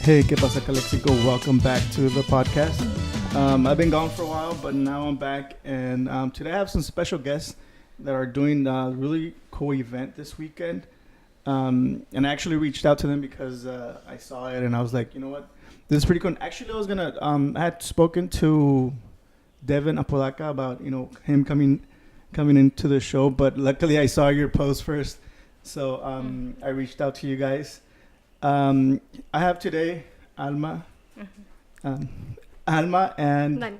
Hey, ¿qué pasa, Calexico? Welcome back to the podcast. I've been gone for a while, but now I'm back, and today I have some special guests that are doing a really cool event this weekend. And I actually reached out to them because I saw it, and I was like, you know what, this is pretty cool. And actually, I had spoken to Devin Apodaca about him coming into the show, but luckily I saw your post first, so I reached out to you guys. I have today Alma, Alma and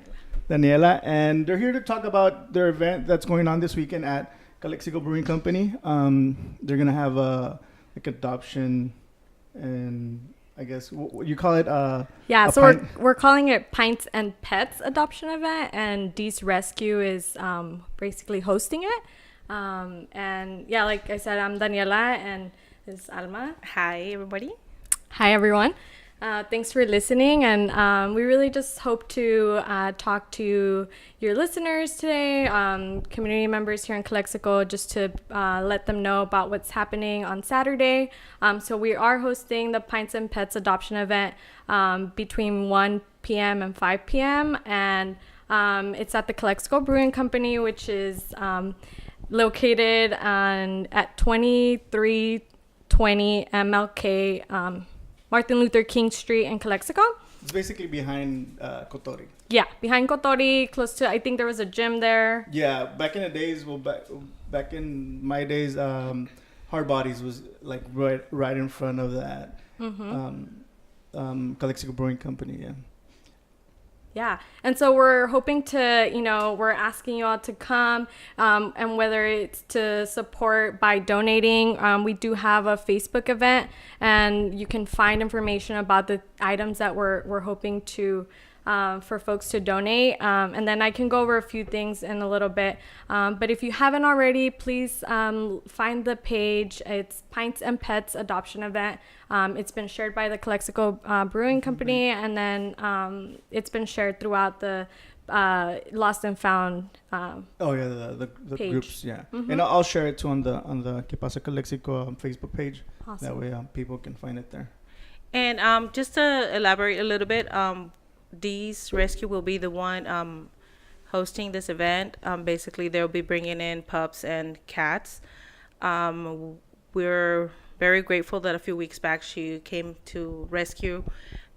Daniela, and they're here to talk about their event that's going on this weekend at Calexico Brewing Company. They're gonna have like adoption, and I guess what you call it. So we're calling it Pints and Pets adoption event, and Dee's Rescue is basically hosting it. And yeah, like I said, I'm Daniela, and this is Alma. Hi, everybody. Hi, everyone. Thanks for listening, and we really just hope to talk to your listeners today, community members here in Calexico, just to let them know about what's happening on Saturday. So we are hosting the Pints and Pets adoption event between 1 p.m. and 5 p.m., and it's at the Calexico Brewing Company, which is located at 2320 MLK Martin Luther King Street in Calexico. It's basically behind Kotori. Yeah, behind Kotori, close to, I think there was a gym there. Yeah, back in the days, back in my days, Hard Bodies was like right in front of that. Calexico Brewing Company, yeah. Yeah, and so we're hoping to, we're asking you all to come, and whether it's to support by donating, we do have a Facebook event, and you can find information about the items that we're hoping to, for folks to donate, and then I can go over a few things in a little bit, but if you haven't already, please find the page. It's Pints and Pets adoption event. It's been shared by the Calexico Brewing Company, and then it's been shared throughout the Lost and Found the groups, yeah. Mm-hmm. And I'll share it too on the Que Pasa Calexico Facebook page. Awesome. That way people can find it there. And just to elaborate a little bit, Dee's Rescue will be the one hosting this event. Basically, they'll be bringing in pups and cats. We're very grateful that a few weeks back she came to rescue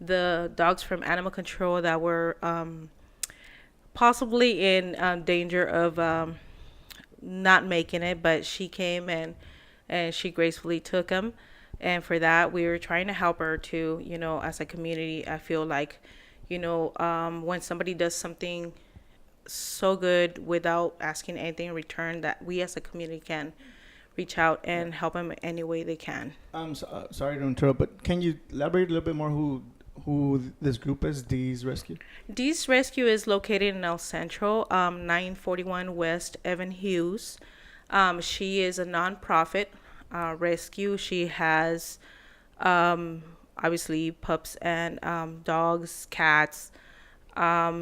the dogs from animal control that were possibly in danger of not making it, but she came and she gracefully took them. And for that, we were trying to help her to, as a community. I feel like, when somebody does something so good without asking anything in return, that we as a community can reach out and help them any way they can. Sorry to interrupt, but can you elaborate a little bit more who this group is, Dee's Rescue? Dee's Rescue is located in El Centro, 941 West Evan Hughes. She is a nonprofit rescue. She has obviously pups and dogs, cats.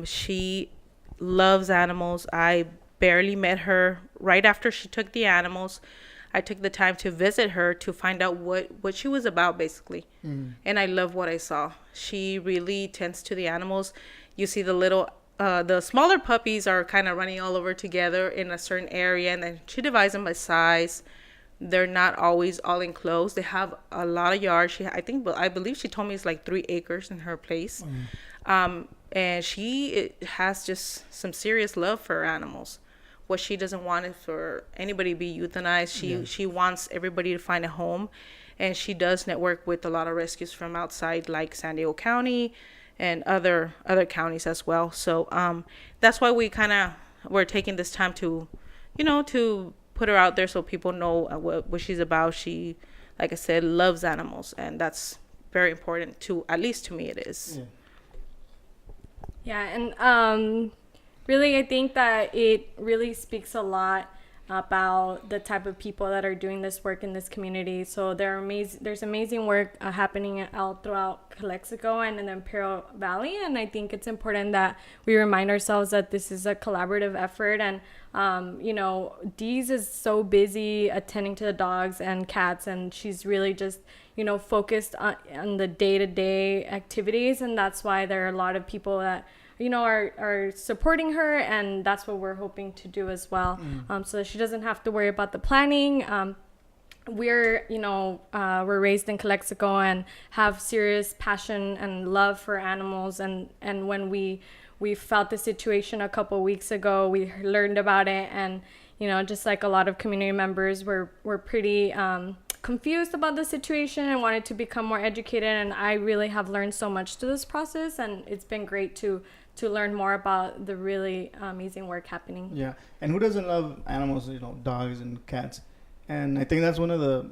She loves animals. I barely met her. Right after she took the animals, I took the time to visit her to find out what she was about, basically. And I love what I saw. She really tends to the animals. You see the smaller puppies are kind of running all over together in a certain area, and then she divides them by size. They're not always all enclosed. They have a lot of yards. I believe she told me it's like 3 acres in her place. And she has just some serious love for animals. What she doesn't want is for anybody to be euthanized. She wants everybody to find a home, and she does network with a lot of rescues from outside, like San Diego County and other counties as well. So that's why we're taking this time to, to put her out there so people know what she's about. She, like I said, loves animals, and that's very important at least to me it is. Yeah, and really, I think that it really speaks a lot about the type of people that are doing this work in this community. So there's amazing work happening all throughout Calexico and in the Imperial Valley, and I think it's important that we remind ourselves that this is a collaborative effort. And Dee's is so busy attending to the dogs and cats, and she's really just focused on the day-to-day activities, and that's why there are a lot of people that are supporting her, and that's what we're hoping to do as well. So that she doesn't have to worry about the planning. We're raised in Calexico and have serious passion and love for animals, and when we felt the situation a couple weeks ago, we learned about it, and just like a lot of community members, we're pretty confused about the situation and wanted to become more educated. And I really have learned so much through this process, and it's been great to learn more about the really amazing work happening. Yeah, and who doesn't love animals? Dogs and cats. And I think that's one of the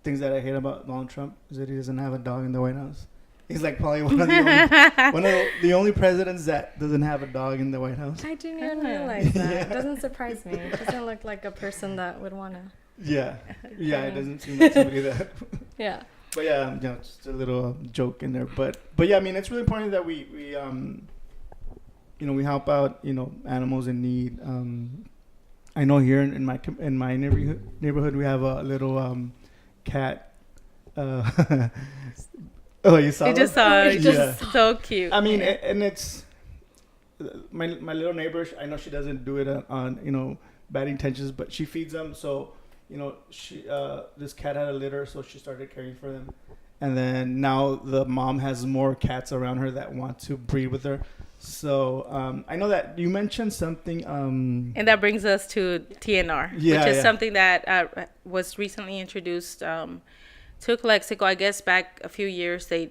things that I hate about Donald Trump is that he doesn't have a dog in the White House. He's like probably one of the only presidents that doesn't have a dog in the White House. I didn't even realize that. It doesn't surprise me. It doesn't look like a person that would want to. Yeah, it doesn't seem like somebody that. Yeah. But yeah, just a little joke in there. But yeah, I mean, it's really important that we we help out animals in need. I know here in my neighborhood we have a little cat. Oh, you saw? You just saw it. Just so cute. I mean, and it's my little neighbor. I know she doesn't do it on bad intentions, but she feeds them. So she this cat had a litter, so she started caring for them. And then now the mom has more cats around her that want to breed with her. So I know that you mentioned something. And that brings us to TNR, which is something that was recently introduced to Calexico. I guess back a few years they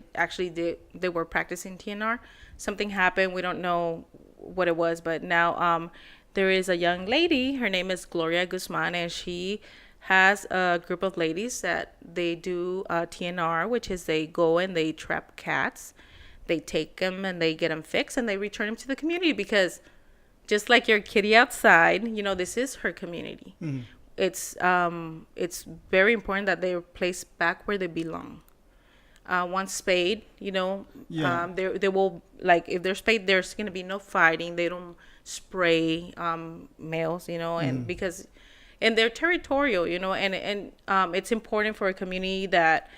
were practicing TNR. Something happened. We don't know what it was, but now there is a young lady. Her name is Gloria Guzman, and she has a group of ladies that they do TNR, which is they go and they trap cats. They take them and they get them fixed and they return them to the community, because just like your kitty outside, this is her community. Mm-hmm. It's very important that they're placed back where they belong. Once spayed, they will, like, if they're spayed, there's going to be no fighting. They don't spray males, and because, and they're territorial, and it's important for a community that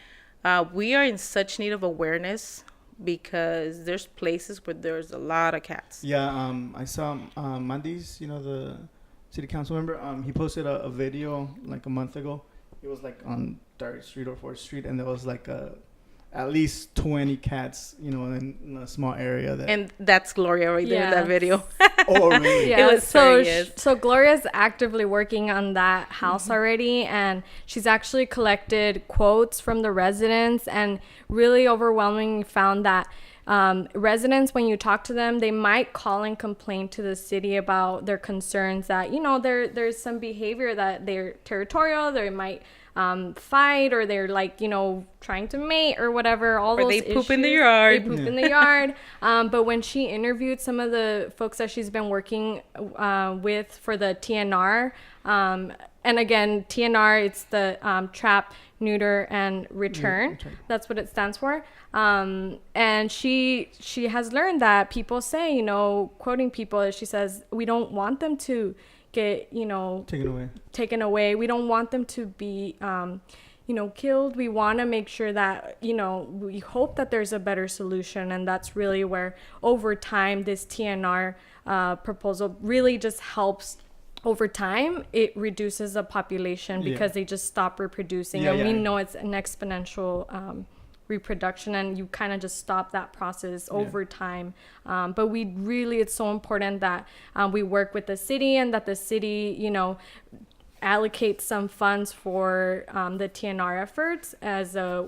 we are in such need of awareness, because there's places where there's a lot of cats. Yeah, I saw Mandy's, the city council member. He posted a video like a month ago. It was like on 3rd Street or 4th Street, and there was like at least 20 cats, in a small area. And that's Gloria right there in that video. Oh, really? Yeah. It was so Gloria's actively working on that house already, and she's actually collected quotes from the residents, and really overwhelmingly found that residents, when you talk to them, they might call and complain to the city about their concerns that there's some behavior that they're territorial, they might fight, or they're like trying to mate or whatever, or those they issues. Poop in the yard. They poop in the yard. But when she interviewed some of the folks that she's been working with for the TNR, and again, TNR, it's the trap, neuter, and return. That's what it stands for. And she has learned that people say, quoting people, she says, we don't want them to get taken away. We don't want them to be killed. We want to make sure that we hope that there's a better solution, and that's really where over time this TNR proposal really just helps. Over time it reduces the population because they just stop reproducing, and we know it's an exponential reproduction, and you kind of just stop that process over time. But it's so important that we work with the city, and that the city allocate some funds for the TNR efforts as a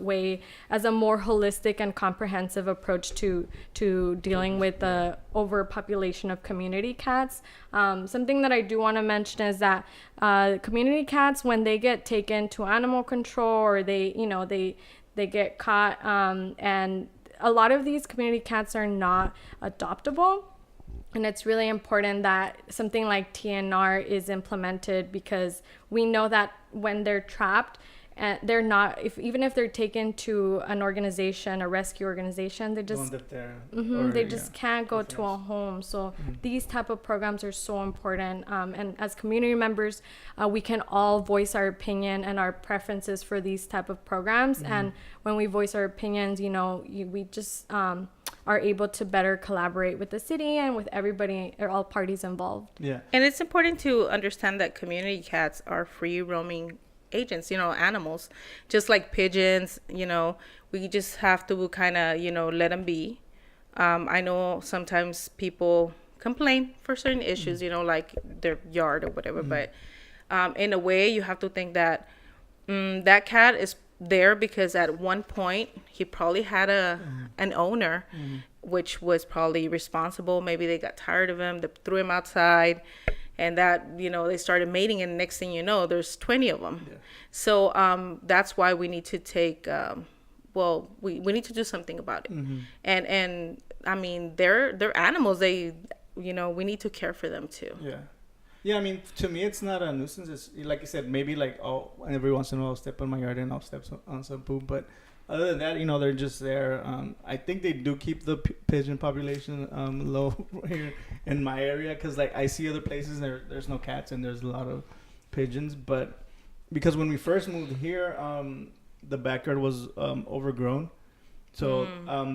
more holistic and comprehensive approach to dealing with the overpopulation of community cats. Something that I do want to mention is that community cats, when they get taken to animal control, or they get caught, and a lot of these community cats are not adoptable. And it's really important that something like TNR is implemented, because we know that when they're trapped, and they're not, even if they're taken to an organization, a rescue organization, they just Don't live there. they just can't go to a home. So these type of programs are so important. And as community members, we can all voice our opinion and our preferences for these type of programs. And when we voice our opinions, we just are able to better collaborate with the city and with everybody, or all parties involved. Yeah. And it's important to understand that community cats are free roaming agents, animals, just like pigeons. We just have to kind of, let them be. I know sometimes people complain for certain issues, like their yard or whatever, but in a way you have to think that that cat is there because at one point he probably had an owner, which was probably responsible. Maybe they got tired of him, they threw him outside, and that they started mating, and next thing you know, there's 20 of them. So that's why we need to take we need to do something about it. And I mean, they're animals. They we need to care for them too. Yeah, I mean, to me, it's not a nuisance. It's like I said, maybe like, every once in a while I'll step on my yard and I'll step on some poop. But other than that, they're just there. I think they do keep the pigeon population low here in my area, because like I see other places there's no cats and there's a lot of pigeons. But because when we first moved here, the backyard was overgrown. So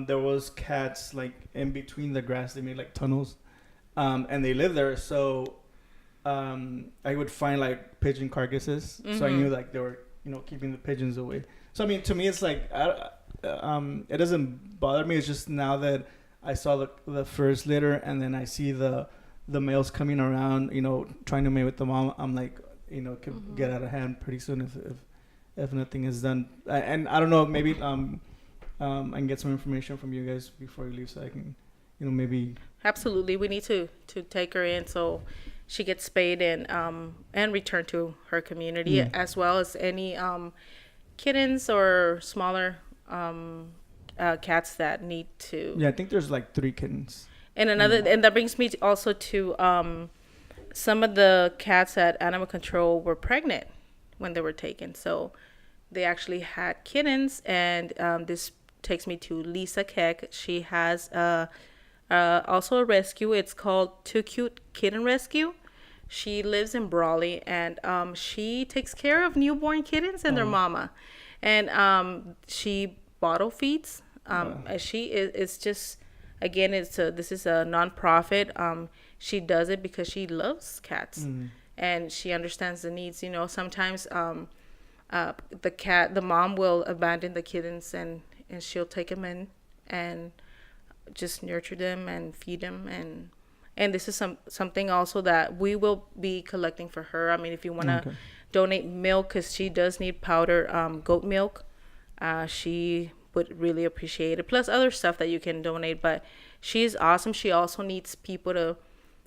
there was cats like in between the grass. They made like tunnels, and they lived there. So I would find like pigeon carcasses, so I knew like they were keeping the pigeons away. So I mean, to me, it's like it doesn't bother me. It's just now that I saw the first litter, and then I see the males coming around, trying to mate with the mom. I'm like, it could get out of hand pretty soon if nothing is done. And I don't know, maybe I can get some information from you guys before you leave, so I can, maybe. Absolutely, we need to take her in so she gets spayed and returned to her community, as well as any kittens or smaller cats that need to. Yeah, I think there's like 3 kittens. And and that brings me also to some of the cats at Animal Control were pregnant when they were taken, so they actually had kittens. And this takes me to Lisa Keck. She has also a rescue. It's called Too Cute Kitten Rescue. She lives in Brawley, and she takes care of newborn kittens and their mama. And she bottle feeds. She is just, again, this is a nonprofit. She does it because she loves cats, and she understands the needs. Sometimes the mom will abandon the kittens, and she'll take them in and just nurture them and feed them. And this is something also that we will be collecting for her. I mean, if you want to donate milk, because she does need powder goat milk, she would really appreciate it. Plus other stuff that you can donate. But she's awesome. She also needs people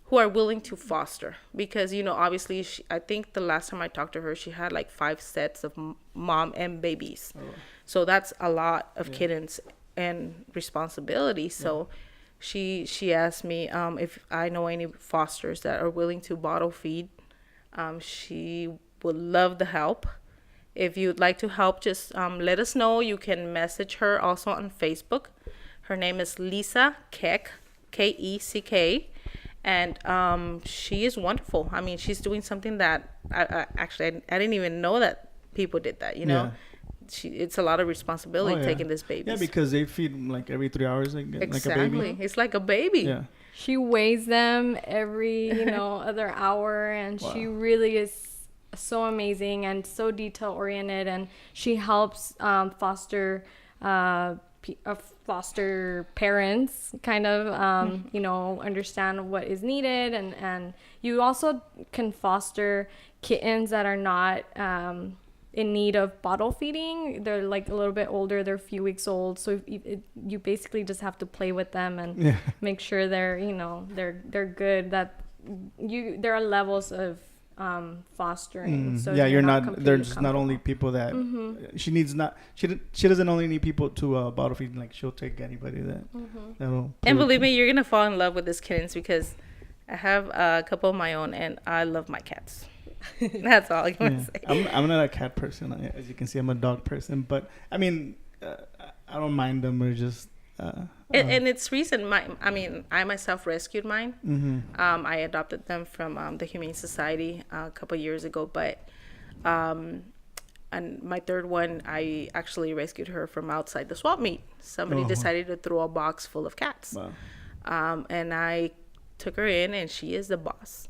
who are willing to foster, because obviously I think the last time I talked to her, she had like 5 sets of mom and babies. So that's a lot of kittens and responsibility. So she asked me if I know any fosters that are willing to bottle feed. She would love the help. If you'd like to help, just let us know. You can message her also on Facebook. Her name is Lisa Keck, Keck, and she is wonderful. I mean, she's doing something that I didn't even know that people did that. It's a lot of responsibility taking this baby. Yeah, because they feed like every 3 hours, like a baby. It's like a baby. Yeah. She weighs them every other hour, and she really is so amazing and so detail oriented, and she helps foster parents kind of understand what is needed, and you also can foster kittens that are not in need of bottle feeding. They're like a little bit older, they're a few weeks old, so you basically just have to play with them and make sure they're they're good. That there are levels of fostering. So you're not there's not only people that she doesn't only need people to bottle feed. Like, she'll take anybody that'll. And believe me, you're gonna fall in love with these kittens, because I have a couple of my own and I love my cats. That's all I want to say. I'm not a cat person. As you can see, I'm a dog person. But I mean, I don't mind them. Or just. And it's recent. I myself rescued mine. Mm-hmm. I adopted them from the Humane Society a couple years ago, but and my third one, I actually rescued her from outside the swap meet. Somebody decided to throw a box full of cats. Wow. And I took her in, and she is the boss.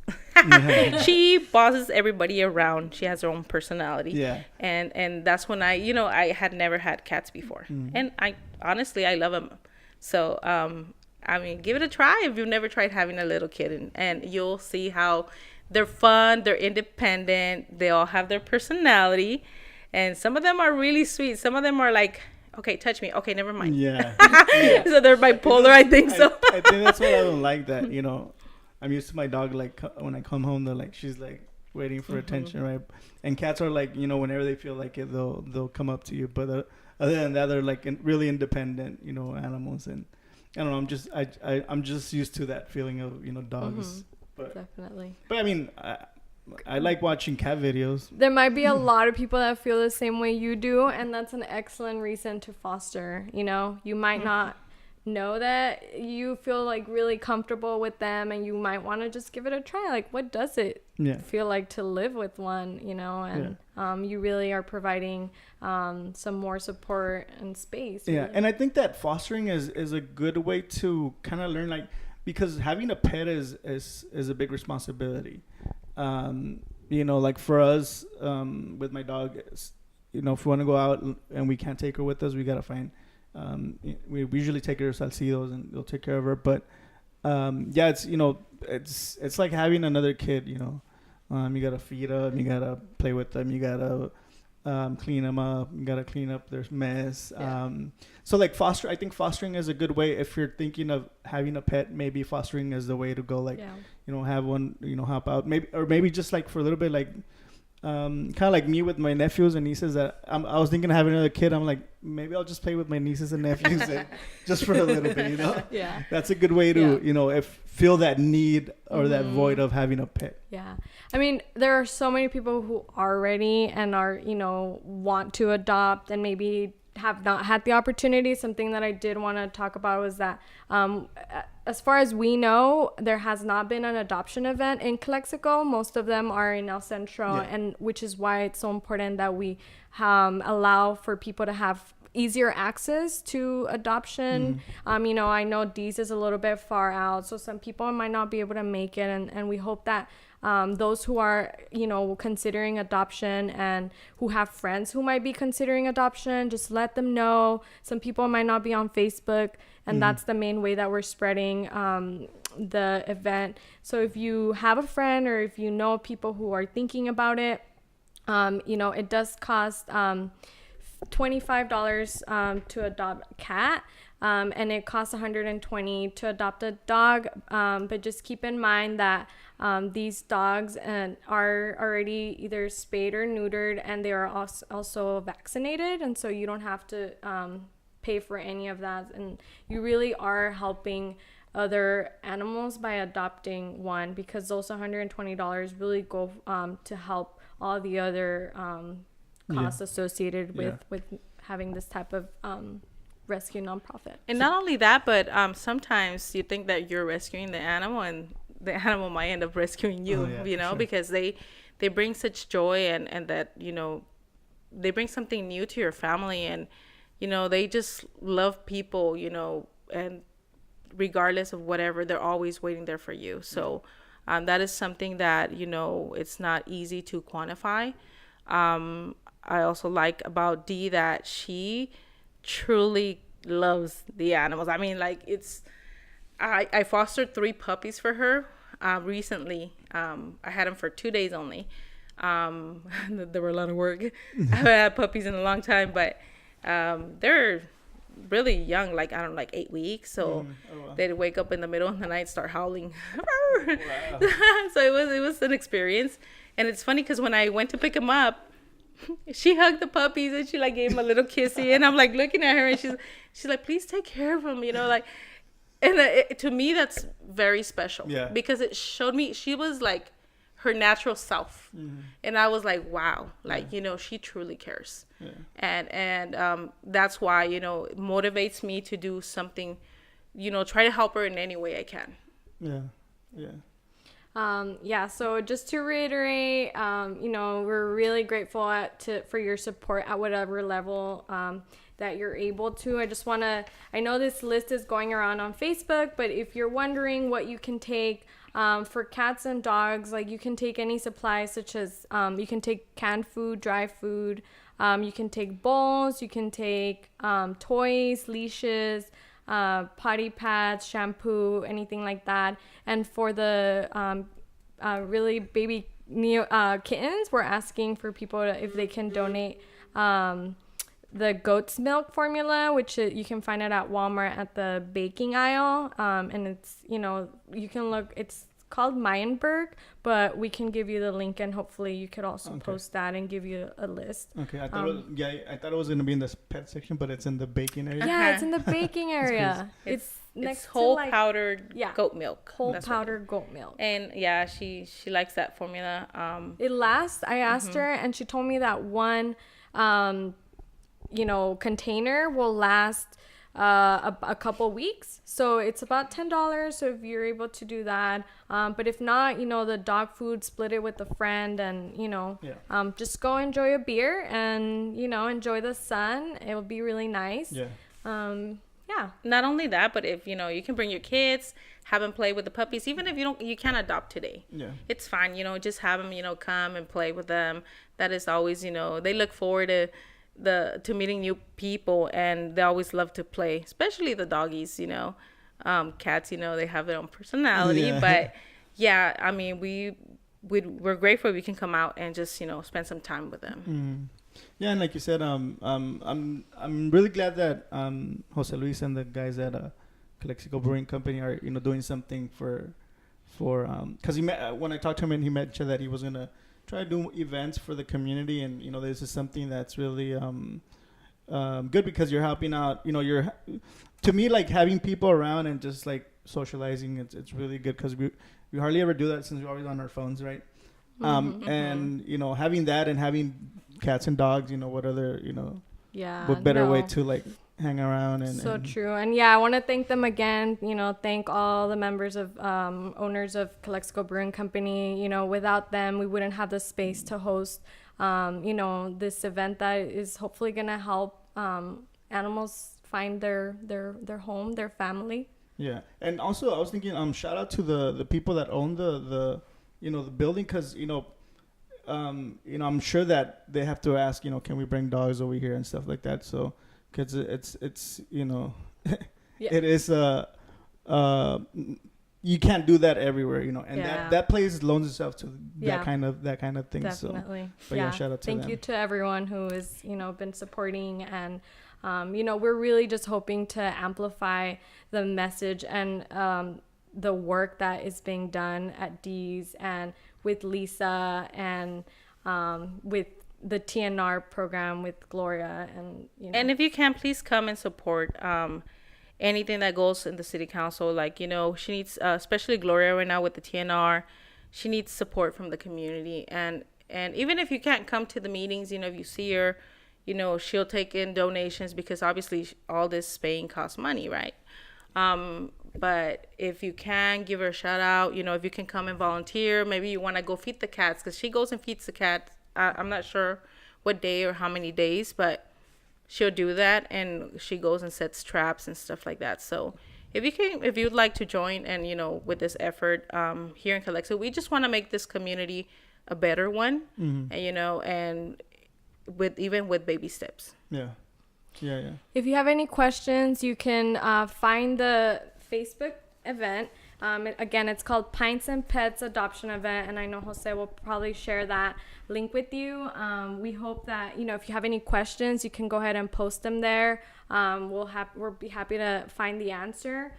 She bosses everybody around. She has her own personality. Yeah. And that's when I had never had cats before. And I honestly, I love them. So, give it a try if you've never tried having a little kid, and you'll see how they're fun, they're independent, they all have their personality, and some of them are really sweet. Some of them are like, okay, touch me. Okay, never mind. Yeah. So they're bipolar, I think so. I think that's what I don't like, that, I'm used to my dog, like, when I come home, they're like, she's like waiting for attention, right? And cats are like, whenever they feel like it, they'll come up to you. But other than that, they're like really independent, animals. And I don't know, I'm just used to that feeling of, dogs. But Definitely. But I mean, I like watching cat videos. There might be a lot of people that feel the same way you do, and that's an excellent reason to foster. You might not know that you feel like really comfortable with them, and you might want to just give it a try. Like, what does it feel like to live with one, and you really are providing some more support and space. Yeah. Really. And I think that fostering is a good way to kind of learn, like, because having a pet is a big responsibility. Like for us, with my dog, if we want to go out and we can't take her with us, we got to find, we usually take her to Salcidos and they'll take care of her. But, it's like having another kid, you got to feed them, you got to play with them, you got to, clean them up, you got to clean up their mess. So like I think fostering is a good way. If you're thinking of having a pet, maybe fostering is the way to go. Like, have one, help out, maybe just like for a little bit, like, kind of like me with my nephews and nieces, that I was thinking of having another kid. I'm like, maybe I'll just play with my nieces and nephews and just for a little bit, Yeah. That's a good way to, feel that need or that void of having a pet. Yeah. I mean, there are so many people who are ready and are, want to adopt and maybe have not had the opportunity. Something that I did want to talk about was that, as far as we know, there has not been an adoption event in Calexico. Most of them are in El Centro, and which is why it's so important that we allow for people to have easier access to adoption. I know D's is a little bit far out, so some people might not be able to make it, and we hope that those who are, considering adoption and who have friends who might be considering adoption, just let them know. Some people might not be on Facebook, and that's the main way that we're spreading the event. So if you have a friend or if you know people who are thinking about it, it does cost $25 to adopt a cat. And it costs $120 to adopt a dog. But just keep in mind that these dogs are already either spayed or neutered, and they are also vaccinated. And so you don't have to pay for any of that. And you really are helping other animals by adopting one, because those $120 really go to help all the other costs associated with having this type of rescue nonprofit. And not only that, but sometimes you think that you're rescuing the animal, and the animal might end up rescuing you. Sure. Because they bring such joy, and that they bring something new to your family, and they just love people, and regardless of whatever, they're always waiting there for you. So that is something that it's not easy to quantify. I also like about Dee that she truly loves the animals. I mean, like, I fostered 3 puppies for her recently. I had them for 2 days only. They were a lot of work. I haven't had puppies in a long time, but they're really young, like 8 weeks. So they'd wake up in the middle of the night, start howling. Wow. So it was an experience. And it's funny because when I went to pick them up, she hugged the puppies and she gave them a little kissy, and I'm looking at her, and she's like, please take care of them, and to me that's very special, because it showed me she was her natural self. Mm-hmm. And I was like, wow, like, you know, she truly cares. Yeah. And that's why, you know, it motivates me to do something, you know, try to help her in any way I can. Yeah. Yeah. Yeah, so just to reiterate, you know, we're really grateful for your support at whatever level that you're able to. I know this list is going around on Facebook, but if you're wondering what you can take for cats and dogs, like you can take any supplies such as you can take canned food, dry food, you can take bowls, you can take toys, leashes, potty pads, shampoo, anything like that. And for the really baby kittens, we're asking for people if they can donate the goat's milk formula, which you can find it at Walmart at the baking aisle. And it's, you know, you can look, it's called Meyenberg, but we can give you the link, and hopefully you could also post that and give you a list. Okay, I thought it was gonna be in the pet section, but it's in the baking area. Yeah, it's in the baking area. It's next whole to like, powdered goat milk. Whole powdered goat milk. And yeah, she likes that formula. It lasts. I asked her, and she told me that one, you know, container will last a couple weeks. So it's about $10. So if you're able to do that, but if not, you know, the dog food, split it with a friend, and you know, just go enjoy a beer and, you know, enjoy the sun. It will be really nice. Yeah. Yeah. Not only that, but if, you know, you can bring your kids, have them play with the puppies. Even if you can't adopt today. Yeah. It's fine. You know, just have them, you know, come and play with them. That is always, you know, they look forward to meeting new people, and they always love to play, especially the doggies, you know. Cats, you know, they have their own personality, but yeah, I mean, we're grateful we can come out and just, you know, spend some time with them. Yeah, and like you said, I'm really glad that Jose Luis and the guys at Calexico Brewing Company are, you know, doing something for because when I talked to him, and he mentioned that he was gonna try to do events for the community, and you know, this is something that's really good, because you're helping out, you know, to me, like, having people around and just like socializing, it's really good, because we hardly ever do that since we're always on our phones, right? And you know, having that and having cats and dogs, you know, what other, you know, what better way to like hang around and true. And yeah, I want to thank them again, you know, thank all the members of owners of Calexico Brewing Company. You know, without them, we wouldn't have the space to host you know, this event that is hopefully gonna help animals find their home, their family. Yeah. And also I was thinking, shout out to the people that own the you know, the building, because you know, I'm sure that they have to ask, you know, can we bring dogs over here and stuff like that. So, because it's you know, it is you can't do that everywhere, you know, and that place loans itself to that kind of thing. Definitely. So, but shout out to them. Thank you to everyone who has, you know, been supporting, and you know, we're really just hoping to amplify the message and the work that is being done at D's and with Lisa and with the TNR program with Gloria, and you know. And if you can, please come and support anything that goes in the city council. Like, you know, she needs, especially Gloria right now with the TNR, she needs support from the community. And even if you can't come to the meetings, you know, if you see her, you know, she'll take in donations, because obviously all this spaying costs money, right? But if you can, give her a shout out. You know, if you can come and volunteer, maybe you want to go feed the cats, because she goes and feeds the cats. I'm not sure what day or how many days, but she'll do that, and she goes and sets traps and stuff like that. So if you'd like to join, and you know, with this effort here in Calexico, we just want to make this community a better one, and you know, and with baby steps. Yeah. If you have any questions, you can find the Facebook event. Again, it's called Pints and Pets Adoption Event, and I know Jose will probably share that link with you. We hope that, you know, if you have any questions, you can go ahead and post them there. We'll be happy to find the answer.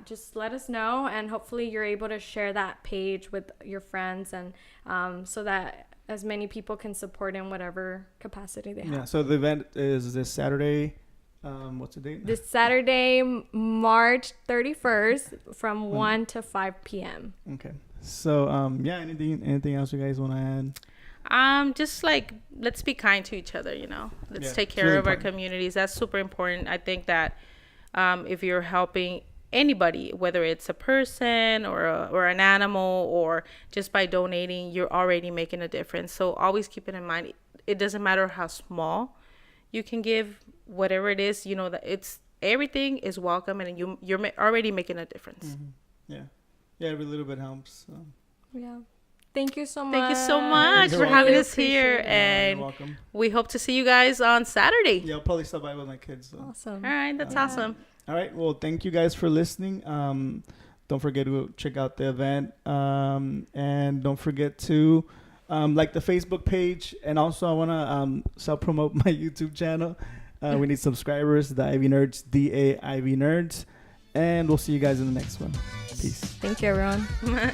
Just let us know, and hopefully you're able to share that page with your friends, and so that as many people can support in whatever capacity they have. Yeah, so the event is this Saturday, What's the date? This Saturday, March 31st, from 1 to 5 p.m. Okay. So, yeah, anything else you guys want to add? Just like, let's be kind to each other, let's take it's care really of our important. communities. That's super important. I think that if you're helping anybody, whether it's a person or an animal, or just by donating, you're already making a difference. So always keep it in mind. It doesn't matter how small you can give, whatever it is, that it's everything is welcome, and you're already making a difference. Yeah, every little bit helps. So. Yeah. Thank you so much. Thank you so much You're for welcome. having Really us here, appreciate it. and You're welcome. we hope to see you guys on Saturday. Yeah, I'll probably stop by with my kids. So. Awesome. All right, that's awesome. All right. Well, thank you guys for listening. Don't forget to check out the event. And don't forget to like the Facebook page. And also, I want to self-promote my YouTube channel. We need subscribers. The Ivy Nerds, DAIV Nerds. And we'll see you guys in the next one. Peace. Thank you, everyone. Bye.